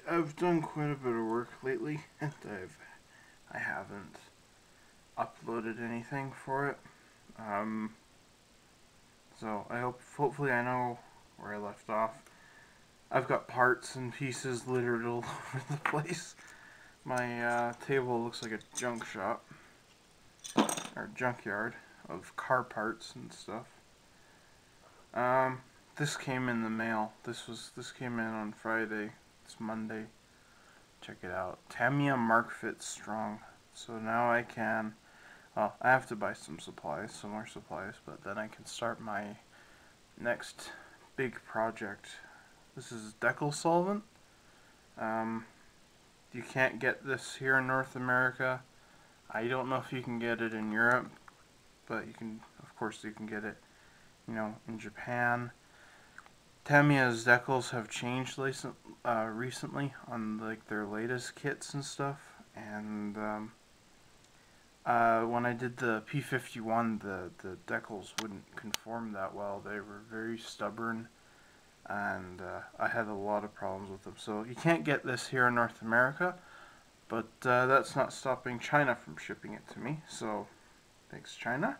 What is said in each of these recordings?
I've done quite a bit of work lately, and I haven't uploaded anything for it. Um, so hopefully I know where I left off. I've got parts and pieces littered all over the place. My table looks like a junk shop or junkyard of car parts and stuff. This came in the mail. This came in on Friday. It's Monday. Check it out. Tamiya Mark Fit Strong. So now I can. Well, I have to buy some more supplies, but then I can start my next big project. This is Decal solvent. You can't get this here in North America. I don't know if you can get it in Europe, but you can, of course, you can get it, in Japan. Tamiya's decals have changed recently on like their latest kits and stuff, and when I did the P51, the decals wouldn't conform that well. They were very stubborn, and I had a lot of problems with them. So you can't get this here in North America, but that's not stopping China from shipping it to me. So thanks, China.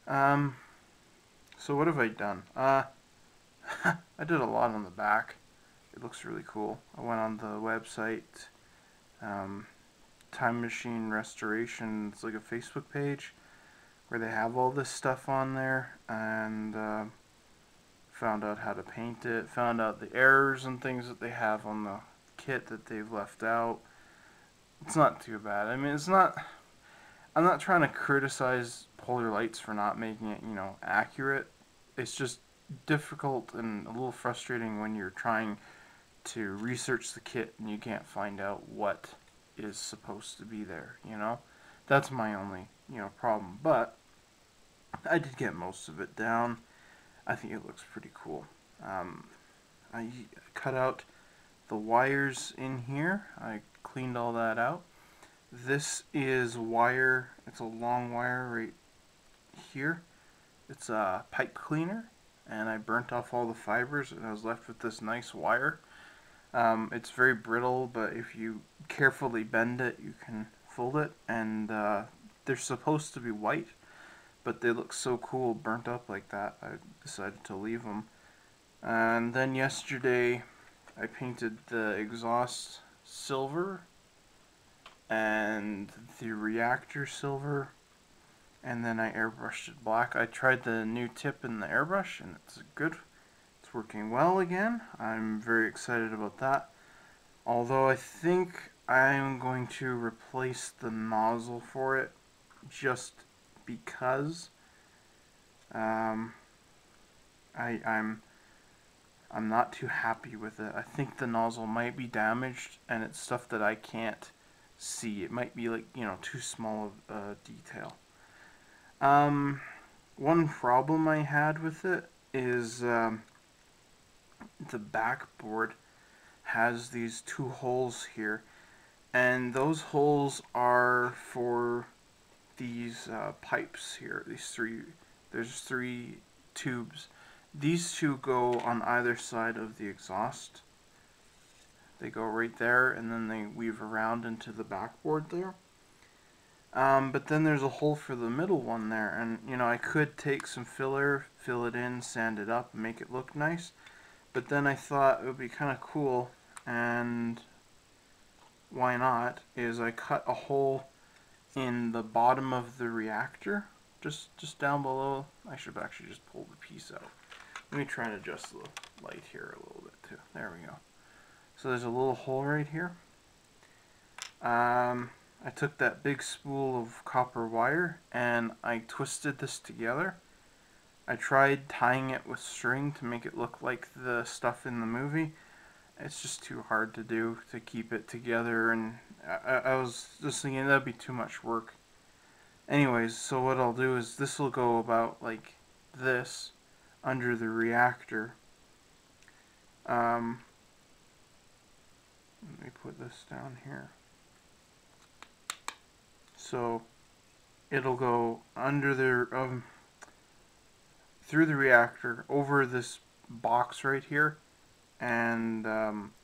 So what have I done? I did a lot on the back. It looks really cool. I went on the website, Time Machine Restoration. It's like a Facebook page where they have all this stuff on there, and found out how to paint it, found out the errors and things that they have on the kit that they've left out. It's not too bad. I mean, I'm not trying to criticize Polar Lights for not making it, accurate. It's just difficult and a little frustrating when you're trying to research the kit and you can't find out what is supposed to be there, That's my only, problem. But I did get most of it down. I think it looks pretty cool. I cut out the wires in here. I cleaned all that out. This is wire. It's a long wire right here. It's a pipe cleaner, and I burnt off all the fibers, and I was left with this nice wire. It's very brittle, but if you carefully bend it, you can fold it, and they're supposed to be white, but they look so cool burnt up like that, I decided to leave them. And then yesterday, I painted the exhaust silver and the reactor silver, and then I airbrushed it black. I tried the new tip in the airbrush, and it's good. It's working well again. I'm very excited about that. Although I think I'm going to replace the nozzle for it just because I'm not too happy with it. I think the nozzle might be damaged, and it's stuff that I can't see. It might be like, too small of a detail. One problem I had with it is the backboard has these two holes here, and those holes are for these pipes here. There's three tubes. These two go on either side of the exhaust. They go right there, and then they weave around into the backboard there. But then there's a hole for the middle one there, and I could take some filler, fill it in, sand it up, and make it look nice. But then I thought it would be kind of cool, and why not, is I cut a hole in the bottom of the reactor, just down below. I should actually just pull the piece out. Let me try and adjust the light here a little bit too. There we go. So there's a little hole right here. I took that big spool of copper wire and I twisted this together. I tried tying it with string to make it look like the stuff in the movie. It's just too hard to do, to keep it together, and I was just thinking that'd be too much work. Anyways, so what I'll do is this will go about like this under the reactor. Let me put this down here. So it'll go under the through the reactor over this box right here, and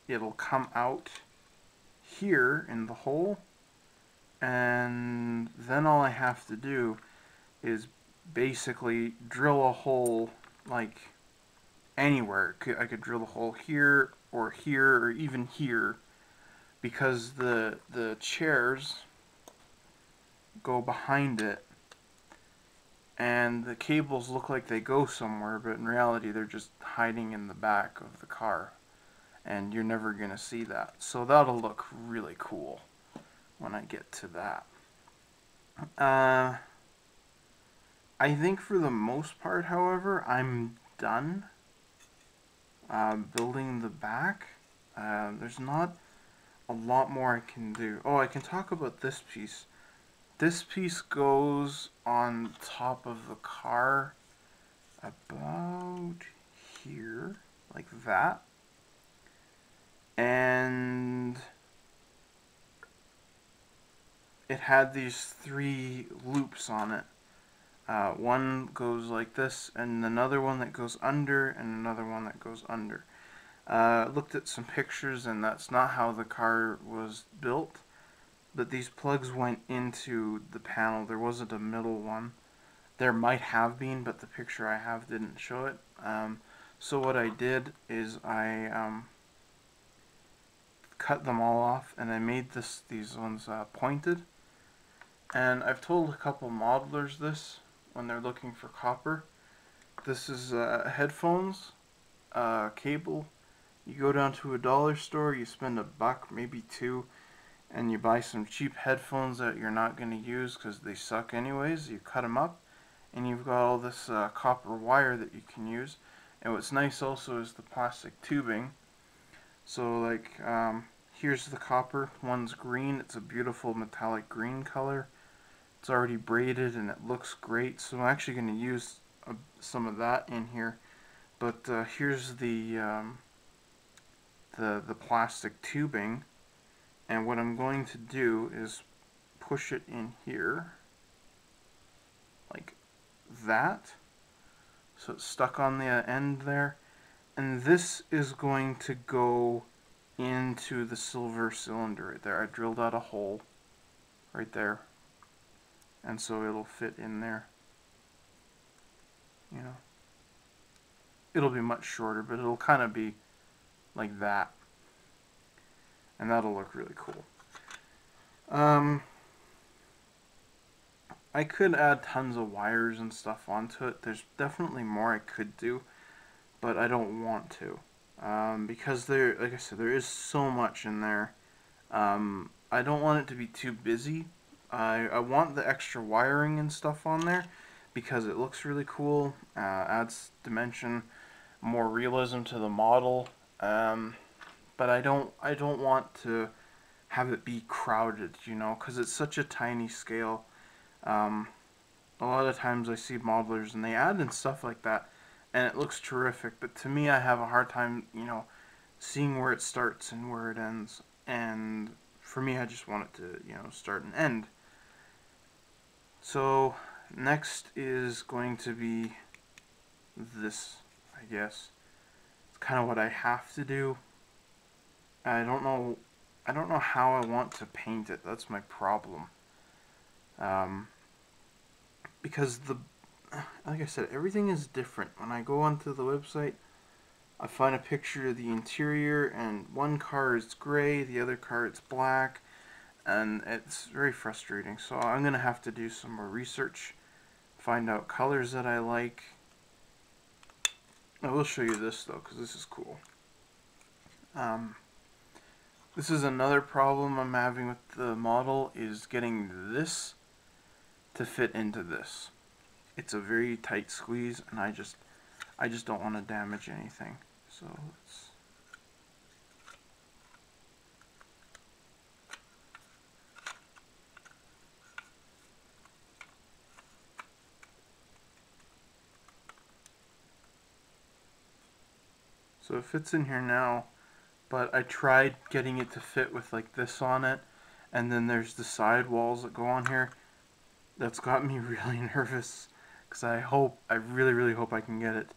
it'll come out here in the hole, and then all I have to do is basically drill a hole like anywhere. I could drill a hole here or even here, because the chairs go behind it, and the cables look like they go somewhere, but in reality they're just hiding in the back of the car, and you're never gonna see that. So that'll look really cool when I get to that. I think for the most part, however, I'm done building the back. There's not a lot more I can do. Oh, I can talk about this piece. This piece goes on top of the car about here, like that. And it had these 3 loops on it. One goes like this, and another one that goes under, and another one that goes under. Looked at some pictures, and that's not how the car was built. But these plugs went into the panel. There wasn't a middle one. There might have been, but the picture I have didn't show it. So what I did is I cut them all off, and I made these ones pointed. And I've told a couple modelers this when they're looking for copper. This is headphones cable. You go down to a dollar store, you spend $1, maybe $2, and you buy some cheap headphones that you're not going to use because they suck anyways. You cut them up, and you've got all this copper wire that you can use. And what's nice also is the plastic tubing. So like here's the copper. One's green. It's a beautiful metallic green color. It's already braided and it looks great. So I'm actually going to use some of that in here. But here's the plastic tubing, and what I'm going to do is push it in here like that, so it's stuck on the end there, and this is going to go into the silver cylinder right there. I drilled out a hole right there, and so it'll fit in there. You know, it'll be much shorter, but it'll kind of be like that, and that'll look really cool. I could add tons of wires and stuff onto it. There's definitely more I could do, but I don't want to, because there, like I said, there is so much in there. I don't want it to be too busy. I want the extra wiring and stuff on there because it looks really cool, adds dimension, more realism to the model. But I don't want to have it be crowded, you know, because it's such a tiny scale. A lot of times I see modelers and they add in stuff like that, and it looks terrific. But to me, I have a hard time, you know, seeing where it starts and where it ends. And for me, I just want it to, you know, start and end. So next is going to be this, I guess. It's kind of what I have to do. I don't know how I want to paint it. That's my problem. Because like I said, everything is different. When I go onto the website, I find a picture of the interior, and one car is gray, the other car is black, and it's very frustrating. So I'm going to have to do some more research, find out colors that I like. I will show you this though, because this is cool. This is another problem I'm having with the model, is getting this to fit into this. It's a very tight squeeze, and I just don't want to damage anything. So let's so it fits in here now, but I tried getting it to fit with like this on it, and then there's the side walls that go on here. That's got me really nervous, because I really hope I can get it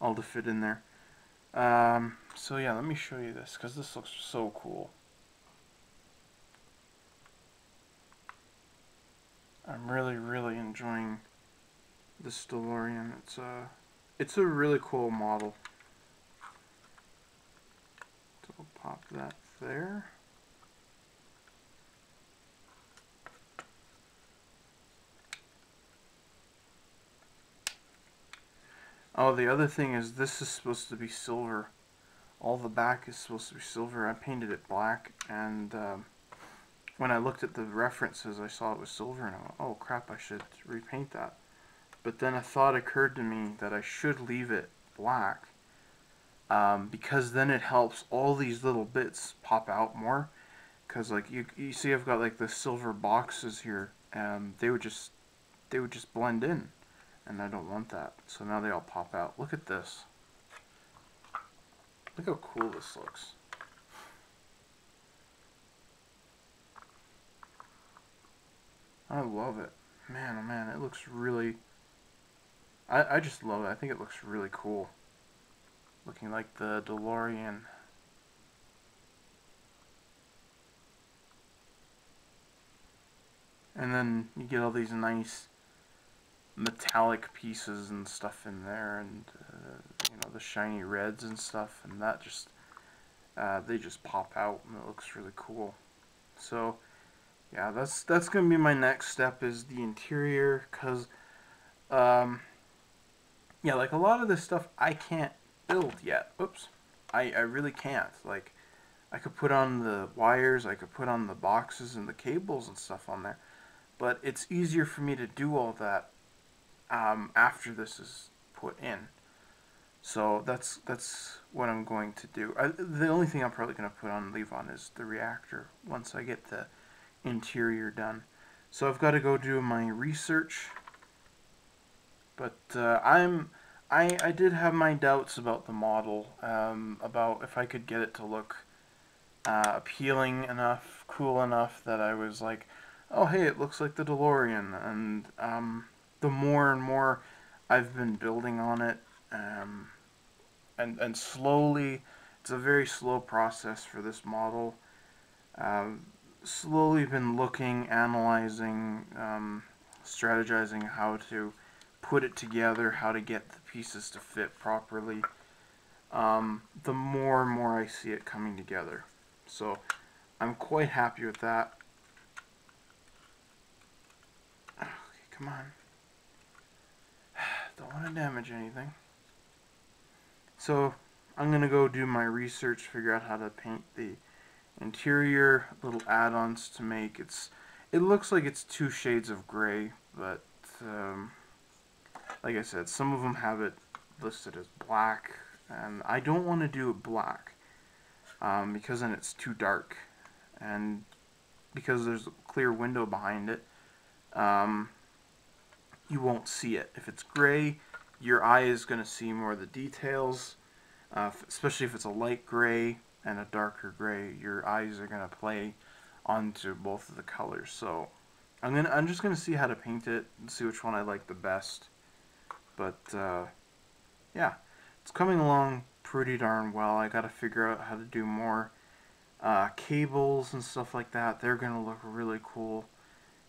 all to fit in there. So yeah, let me show you this, because this looks so cool. I'm really, really enjoying this Delorean. It's a really cool model. So I'll pop that there. Oh, the other thing is this is supposed to be silver. All the back is supposed to be silver. I painted it black, and when I looked at the references, I saw it was silver, and I went, oh crap, I should repaint that. But then a thought occurred to me that I should leave it black, because then it helps all these little bits pop out more. Because like you see, I've got like the silver boxes here, and they would just blend in, and I don't want that. So now they all pop out. Look at this. Look how cool this looks. I love it. Man, oh man, it looks really... I just love it. I think it looks really cool. Looking like the DeLorean. And then you get all these nice metallic pieces and stuff in there, and you know, the shiny reds and stuff, and that just they just pop out, and it looks really cool. So yeah, that's gonna be my next step, is the interior, because yeah, like a lot of this stuff I can't build yet. Oops, I really can't. Like, I could put on the wires, I could put on the boxes and the cables and stuff on there, but it's easier for me to do all that after this is put in. So that's what I'm going to do. The only thing I'm probably going to put on and leave on is the reactor once I get the interior done. So I've got to go do my research. But I did have my doubts about the model, about if I could get it to look appealing enough, cool enough, that I was like, oh hey, it looks like the DeLorean. And the more and more I've been building on it, and slowly, it's a very slow process for this model. Slowly been looking, analyzing, strategizing how to put it together, how to get the pieces to fit properly. The more and more I see it coming together. So I'm quite happy with that. Okay, come on. Don't want to damage anything. So I'm going to go do my research, figure out how to paint the interior, little add-ons to make. It looks like it's 2 shades of gray, but like I said, some of them have it listed as black, and I don't want to do it black, because then it's too dark, and because there's a clear window behind it, you won't see it. If it's gray, your eye is going to see more of the details, especially if it's a light gray and a darker gray. Your eyes are going to play onto both of the colors. So I'm just gonna see how to paint it and see which one I like the best. But yeah, it's coming along pretty darn well. I gotta figure out how to do more cables and stuff like that. They're gonna look really cool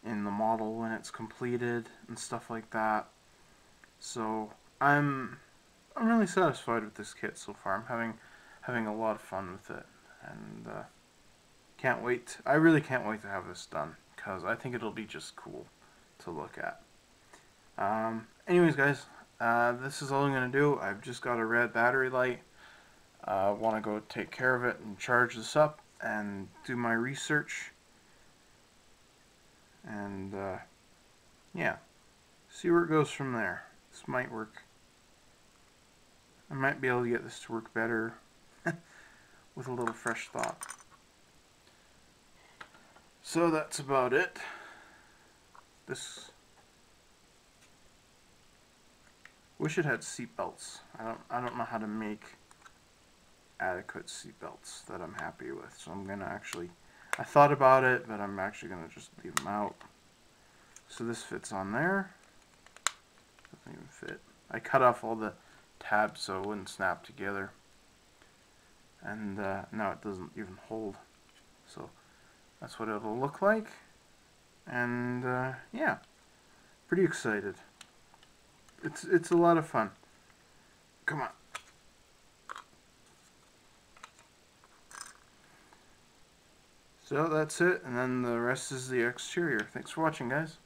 in the model when it's completed and stuff like that. So I'm really satisfied with this kit so far. I'm having a lot of fun with it, and can't wait. I really can't wait to have this done, because I think it'll be just cool to look at. Anyways, guys, this is all I'm going to do. I've just got a red battery light. I want to go take care of it and charge this up and do my research. And, yeah, see where it goes from there. This might work. I might be able to get this to work better with a little fresh thought. So that's about it. Wish it had seatbelts. I don't know how to make adequate seatbelts that I'm happy with. So I'm gonna I thought about it, but I'm actually gonna just leave them out. So this fits on there. Doesn't even fit. I cut off all the tabs so it wouldn't snap together. and now it doesn't even hold. So that's what it'll look like, and yeah, pretty excited. It's a lot of fun. Come on. So that's it, and then the rest is the exterior. Thanks for watching, guys.